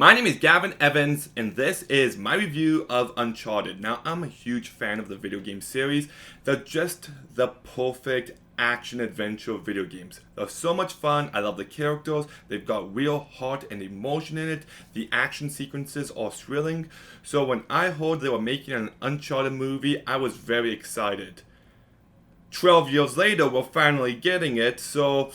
My name is Gavin Evans, and this is my review of Uncharted. Now, I'm a huge fan of the video game series. They're just the perfect action-adventure video games. They're so much fun. I love the characters. They've got real heart and emotion in it. The action sequences are thrilling. So when I heard they were making an Uncharted movie, I was very excited. 12 years later, we're finally getting it, so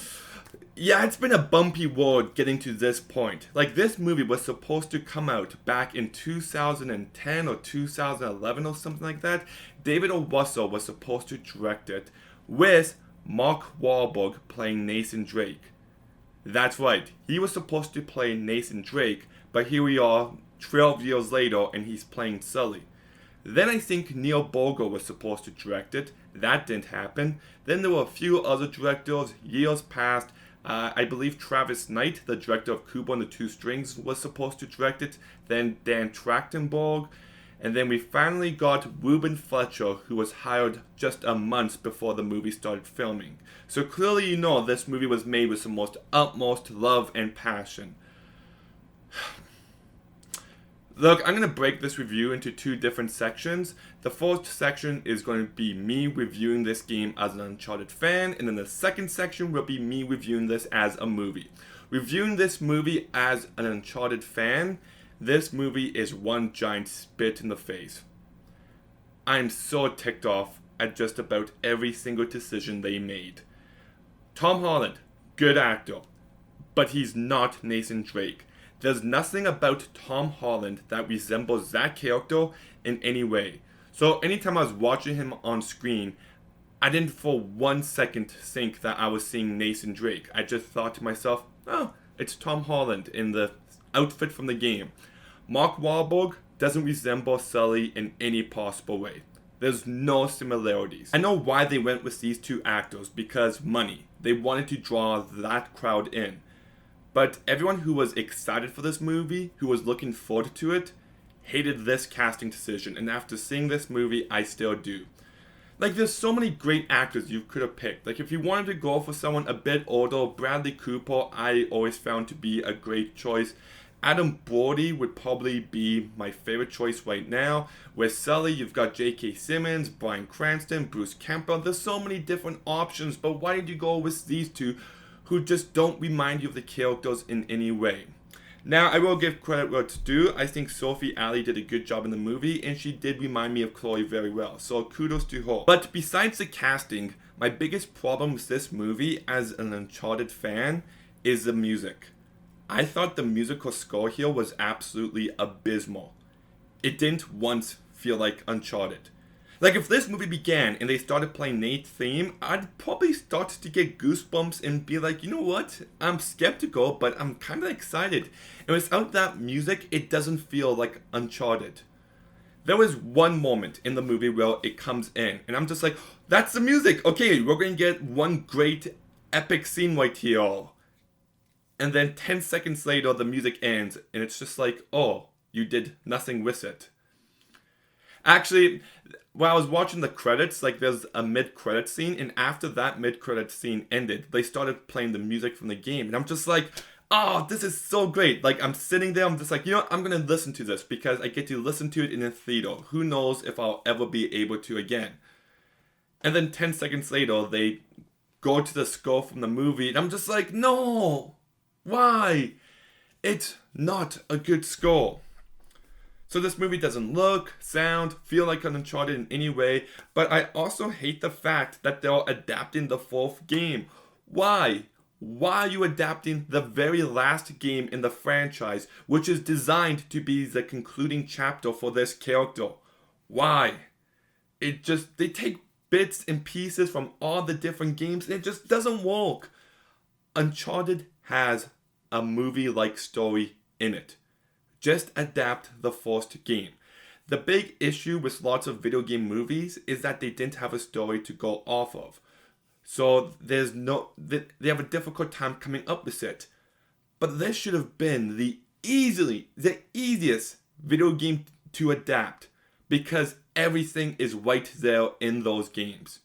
yeah, it's been a bumpy road getting to this point. Like, this movie was supposed to come out back in 2010 or 2011 or something like that. David O. Russell was supposed to direct it with Mark Wahlberg playing Nathan Drake. That's right, he was supposed to play Nathan Drake, but here we are 12 years later and he's playing Sully. Then I think Neil Borger was supposed to direct it. That didn't happen. Then there were a few other directors. Years passed. I believe Travis Knight, the director of Kubo and the Two Strings, was supposed to direct it. Then Dan Trachtenberg. And then we finally got Ruben Fletcher, who was hired just a month before the movie started filming. So clearly you know this movie was made with the most utmost love and passion. Look, I'm going to break this review into two different sections. The first section is going to be me reviewing this game as an Uncharted fan, and then the second section will be me reviewing this as a movie. Reviewing this movie as an Uncharted fan, this movie is one giant spit in the face. I'm so ticked off at just about every single decision they made. Tom Holland, good actor, but he's not Nathan Drake. There's nothing about Tom Holland that resembles that character in any way. So anytime I was watching him on screen, I didn't for 1 second think that I was seeing Nathan Drake. I just thought to myself, oh, it's Tom Holland in the outfit from the game. Mark Wahlberg doesn't resemble Sully in any possible way. There's no similarities. I know why they went with these two actors, because money. They wanted to draw that crowd in. But everyone who was excited for this movie, who was looking forward to it, hated this casting decision. And after seeing this movie, I still do. Like, there's so many great actors you could have picked. Like, if you wanted to go for someone a bit older, Bradley Cooper, I always found to be a great choice. Adam Brody would probably be my favorite choice right now. With Sully, you've got J.K. Simmons, Bryan Cranston, Bruce Campbell. There's so many different options, but why did you go with these two who just don't remind you of the characters in any way? Now, I will give credit where it's due. I think Sophie Ali did a good job in the movie, and she did remind me of Chloe very well, so kudos to her. But besides the casting, my biggest problem with this movie as an Uncharted fan is the music. I thought the musical score here was absolutely abysmal. It didn't once feel like Uncharted. Like, if this movie began and they started playing Nate's theme, I'd probably start to get goosebumps and be like, you know what? I'm skeptical, but I'm kind of excited. And without that music, it doesn't feel like Uncharted. There was one moment in the movie where it comes in, and I'm just like, that's the music! Okay, we're going to get one great epic scene right here. And then 10 seconds later, the music ends, and it's just like, oh, you did nothing with it. Actually, while I was watching the credits, like, there's a mid-credit scene, and after that mid-credit scene ended, they started playing the music from the game, and I'm just like, oh, this is so great. Like, I'm sitting there, I'm just like, you know what, I'm gonna listen to this, because I get to listen to it in a theater. Who knows if I'll ever be able to again. And then 10 seconds later, they go to the score from the movie, and I'm just like, no! Why? It's not a good score. So this movie doesn't look, sound, feel like an Uncharted in any way, but I also hate the fact that they're adapting the fourth game. Why? Why are you adapting the very last game in the franchise, which is designed to be the concluding chapter for this character? Why? They take bits and pieces from all the different games and it just doesn't work. Uncharted has a movie-like story in it. Just adapt the first game. The big issue with lots of video game movies is that they didn't have a story to go off of. So they have a difficult time coming up with it. But this should have been the easiest video game to adapt, because everything is right there in those games.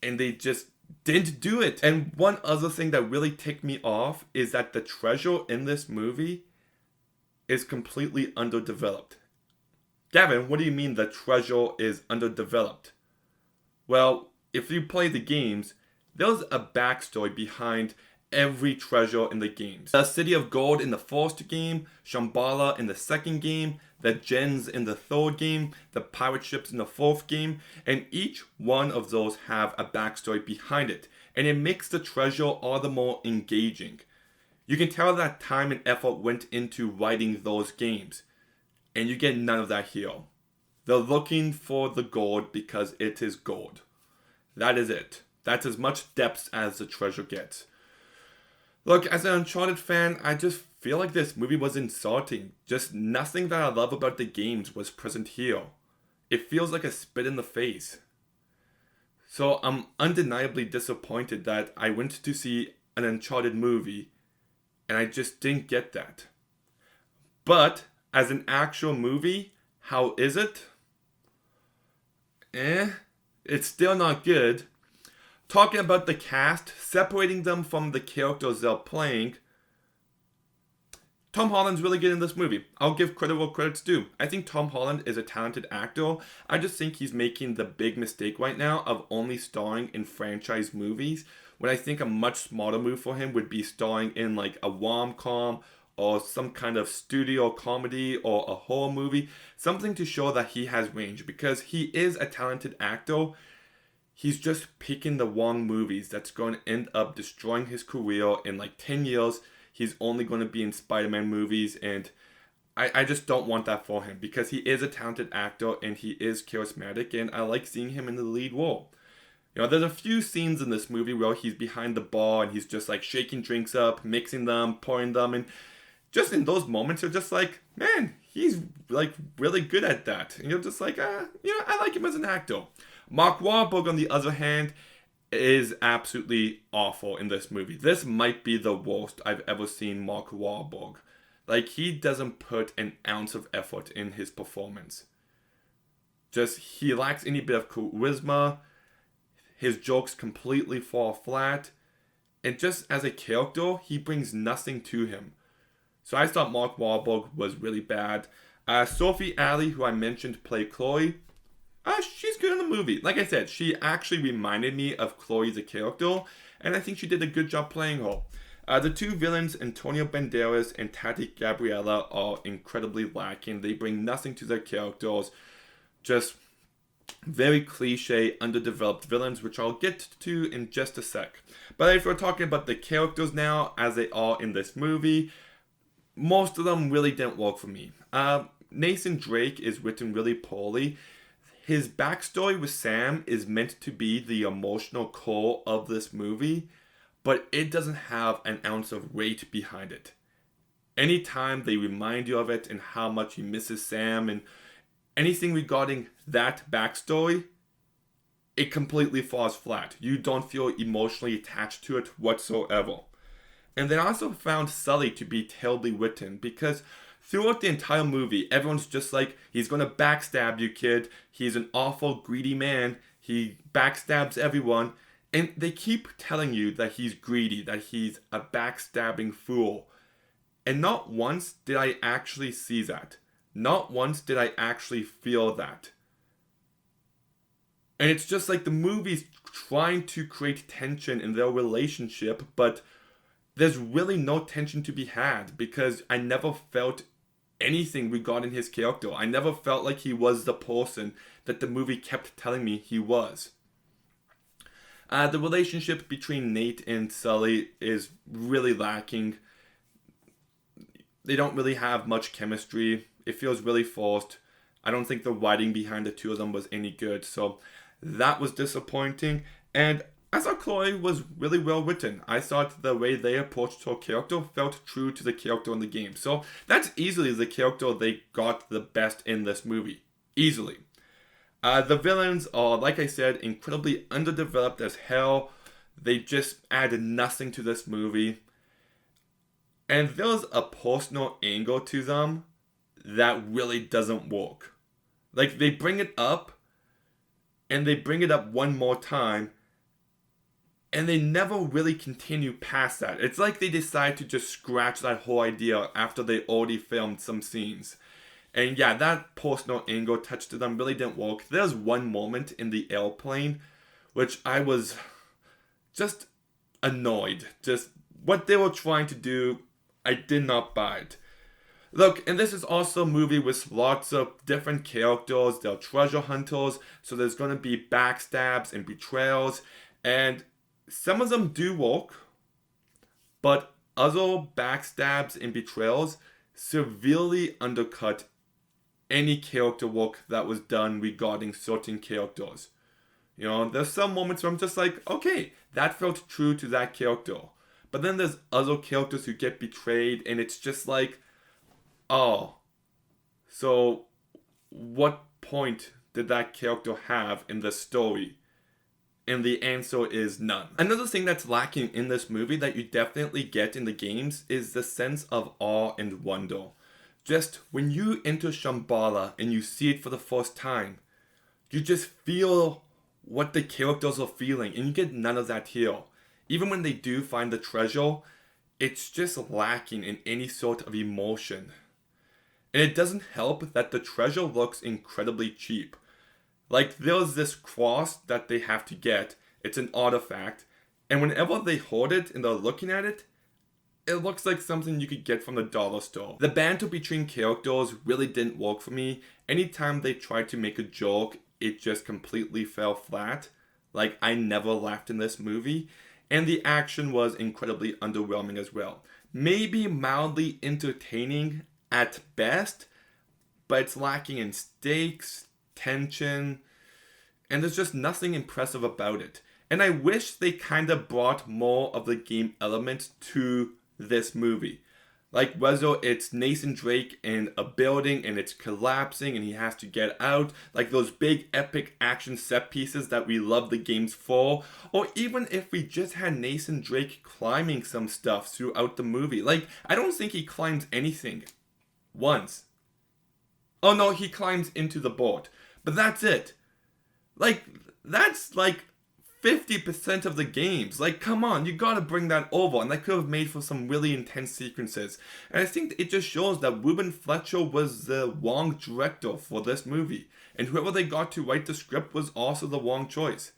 And they just didn't do it. And one other thing that really ticked me off is that the treasure in this movie is completely underdeveloped. Gavin, what do you mean the treasure is underdeveloped? Well, if you play the games, there's a backstory behind every treasure in the games. The City of Gold in the first game, Shambhala in the second game, the gems in the third game, the pirate ships in the fourth game, and each one of those have a backstory behind it, and it makes the treasure all the more engaging. You can tell that time and effort went into writing those games, and you get none of that here. They're looking for the gold because it is gold. That is it. That's as much depth as the treasure gets. Look, as an Uncharted fan, I just feel like this movie was insulting. Just nothing that I love about the games was present here. It feels like a spit in the face. So I'm undeniably disappointed that I went to see an Uncharted movie and I just didn't get that. But as an actual movie, how is it? It's still not good. Talking about the cast, separating them from the characters they're playing, Tom Holland's really good in this movie. I'll give credit where credit's due. I think Tom Holland is a talented actor. I just think he's making the big mistake right now of only starring in franchise movies, when I think a much smarter move for him would be starring in like a rom-com or some kind of studio comedy or a horror movie. Something to show that he has range, because he is a talented actor. He's just picking the wrong movies that's going to end up destroying his career in like 10 years. He's only going to be in Spider-Man movies, and I just don't want that for him, because he is a talented actor and he is charismatic, and I like seeing him in the lead role. You know, there's a few scenes in this movie where he's behind the bar and he's just like shaking drinks up, mixing them, pouring them, and just in those moments you're just like, man, he's like really good at that. And you're just like, I like him as an actor. Mark Wahlberg, on the other hand, is absolutely awful in this movie. This might be the worst I've ever seen Mark Wahlberg. Like, he doesn't put an ounce of effort in his performance. Just, he lacks any bit of charisma. His jokes completely fall flat. And just as a character, he brings nothing to him. So I thought Mark Wahlberg was really bad. Sophie Alley, who I mentioned, played Chloe. She's good in the movie. Like I said, she actually reminded me of Chloe the character, and I think she did a good job playing her. The two villains, Antonio Banderas and Tati Gabriella, are incredibly lacking. They bring nothing to their characters. Just very cliche, underdeveloped villains, which I'll get to in just a sec. But if we're talking about the characters now, as they are in this movie, most of them really didn't work for me. Nathan Drake is written really poorly. His backstory with Sam is meant to be the emotional core of this movie, but it doesn't have an ounce of weight behind it. Anytime they remind you of it and how much he misses Sam and anything regarding that backstory, it completely falls flat. You don't feel emotionally attached to it whatsoever. And they also found Sully to be terribly written, because throughout the entire movie, everyone's just like, he's gonna backstab you, kid. He's an awful, greedy man. He backstabs everyone. And they keep telling you that he's greedy, that he's a backstabbing fool. And not once did I actually see that. Not once did I actually feel that. And it's just like the movie's trying to create tension in their relationship, but there's really no tension to be had, because I never felt anything regarding his character. I never felt like he was the person that the movie kept telling me he was. The relationship between Nate and Sully is really lacking. They don't really have much chemistry. It feels really forced. I don't think the writing behind the two of them was any good, so that was disappointing. And I thought Chloe was really well written. I thought the way they approached her character felt true to the character in the game. So that's easily the character they got the best in this movie. Easily. The villains are, like I said, incredibly underdeveloped as hell. They just add nothing to this movie. And there's a personal angle to them that really doesn't work. Like, they bring it up, and they bring it up one more time, And they never really continue past that. It's like they decide to just scratch that whole idea after they already filmed some scenes. And yeah, that personal angle touch to them really didn't work. There's one moment in the airplane which I was just annoyed. Just what they were trying to do, I did not buy it. Look, and this is also a movie with lots of different characters. They're treasure hunters, so there's going to be backstabs and betrayals, and some of them do work, but other backstabs and betrayals severely undercut any character work that was done regarding certain characters. You know, there's some moments where I'm just like, okay, that felt true to that character. But then there's other characters who get betrayed, and it's just like, oh, so what point did that character have in the story? And the answer is none. Another thing that's lacking in this movie that you definitely get in the games is the sense of awe and wonder. Just when you enter Shambhala and you see it for the first time, you just feel what the characters are feeling, and you get none of that here. Even when they do find the treasure, it's just lacking in any sort of emotion. And it doesn't help that the treasure looks incredibly cheap. Like, there's this cross that they have to get. It's an artifact. And whenever they hold it and they're looking at it, it looks like something you could get from the dollar store. The banter between characters really didn't work for me. Anytime they tried to make a joke, it just completely fell flat. Like, I never laughed in this movie. And the action was incredibly underwhelming as well. Maybe mildly entertaining at best, but it's lacking in stakes, tension, and there's just nothing impressive about it. And I wish they kind of brought more of the game elements to this movie. Like whether it's Nathan Drake in a building and it's collapsing and he has to get out, like those big epic action set pieces that we love the games for, or even if we just had Nathan Drake climbing some stuff throughout the movie. Like, I don't think he climbs anything once. Oh no, he climbs into the boat. But that's it. Like, that's like 50% of the games. Like, come on, you gotta bring that over. And that could have made for some really intense sequences. And I think it just shows that Ruben Fletcher was the wrong director for this movie. And whoever they got to write the script was also the wrong choice.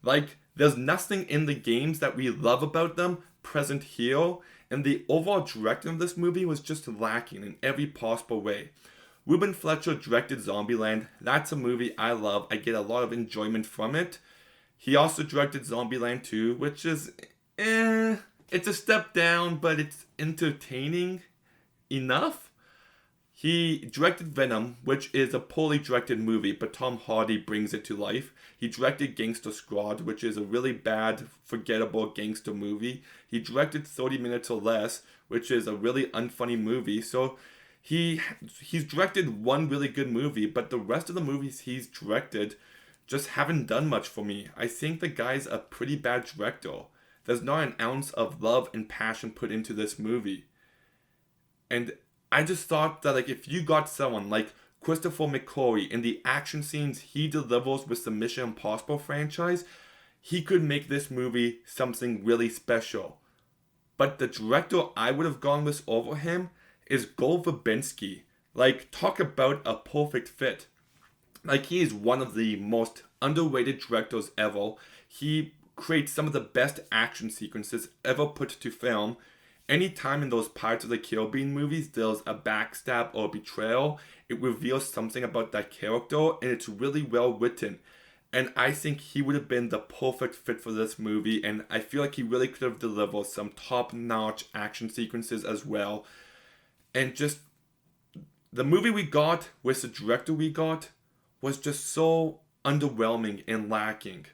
Like, there's nothing in the games that we love about them present here. And the overall directing of this movie was just lacking in every possible way. Ruben Fletcher directed Zombieland. That's a movie I love. I get a lot of enjoyment from it. He also directed Zombieland 2, which is, it's a step down, but it's entertaining enough. He directed Venom, which is a poorly directed movie, but Tom Hardy brings it to life. He directed Gangster Squad, which is a really bad, forgettable gangster movie. He directed 30 Minutes or Less, which is a really unfunny movie. So he's directed one really good movie, but the rest of the movies he's directed just haven't done much for me. I think the guy's a pretty bad director. There's not an ounce of love and passion put into this movie. And I just thought that, like, if you got someone like Christopher McQuarrie in the action scenes he delivers with the Mission Impossible franchise, he could make this movie something really special. But the director I would have gone with over him is Gore Verbinski. Like, talk about a perfect fit. Like, he is one of the most underrated directors ever. He creates some of the best action sequences ever put to film. Anytime in those Pirates of the Caribbean movies there's a backstab or a betrayal, it reveals something about that character, and it's really well written. And I think he would have been the perfect fit for this movie, and I feel like he really could have delivered some top-notch action sequences as well. And just, the movie we got with the director we got was just so underwhelming and lacking.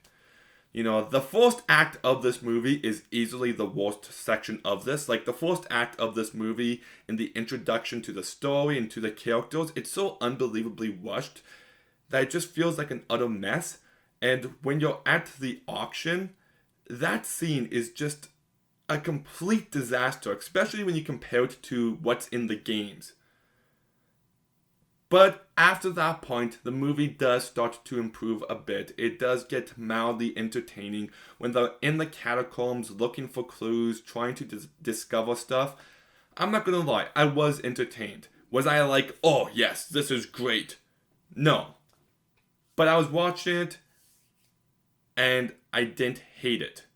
You know, the first act of this movie is easily the worst section of this. Like, the first act of this movie, in the introduction to the story and to the characters, it's so unbelievably rushed that it just feels like an utter mess. And when you're at the auction, that scene is just a complete disaster, especially when you compare it to what's in the games. But after that point, the movie does start to improve a bit. It does get mildly entertaining when they're in the catacombs looking for clues, trying to discover stuff. I'm not gonna lie, I was entertained. Was I like, oh yes, this is great? No. But I was watching it, and I didn't hate it.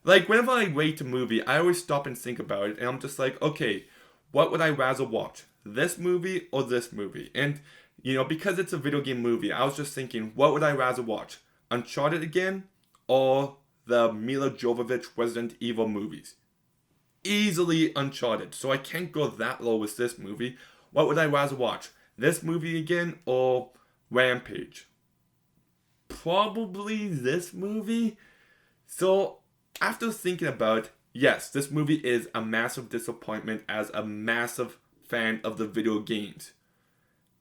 Like, whenever I rate a movie, I always stop and think about it, and I'm just like, okay, what would I rather watch? This movie or this movie? And, because it's a video game movie, I was just thinking, what would I rather watch? Uncharted again, or the Mila Jovovich Resident Evil movies? Easily Uncharted, so I can't go that low with this movie. What would I rather watch? This movie again, or Rampage? Probably this movie. So, after thinking about it, yes, this movie is a massive disappointment as a massive fan of the video games.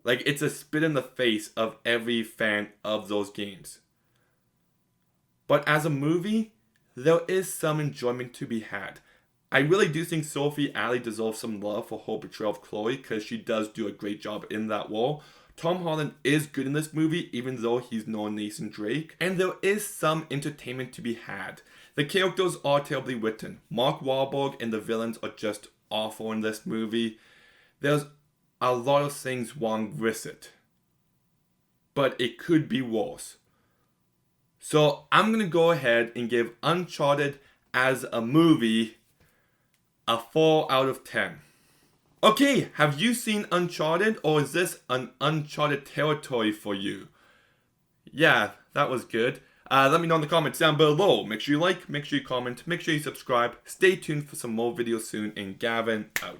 Like, it's a spit in the face of every fan of those games. But as a movie, there is some enjoyment to be had. I really do think Sophie Ali deserves some love for her portrayal of Chloe, because she does do a great job in that role. Tom Holland is good in this movie, even though he's no Nathan Drake. And there is some entertainment to be had. The characters are terribly written. Mark Wahlberg and the villains are just awful in this movie. There's a lot of things wrong with it. But it could be worse. So I'm going to go ahead and give Uncharted as a movie a 4 out of 10. Okay, have you seen Uncharted, or is this an Uncharted territory for you? Yeah, that was good. Let me know in the comments down below. Make sure you like, make sure you comment, make sure you subscribe. Stay tuned for some more videos soon, and Gavin out.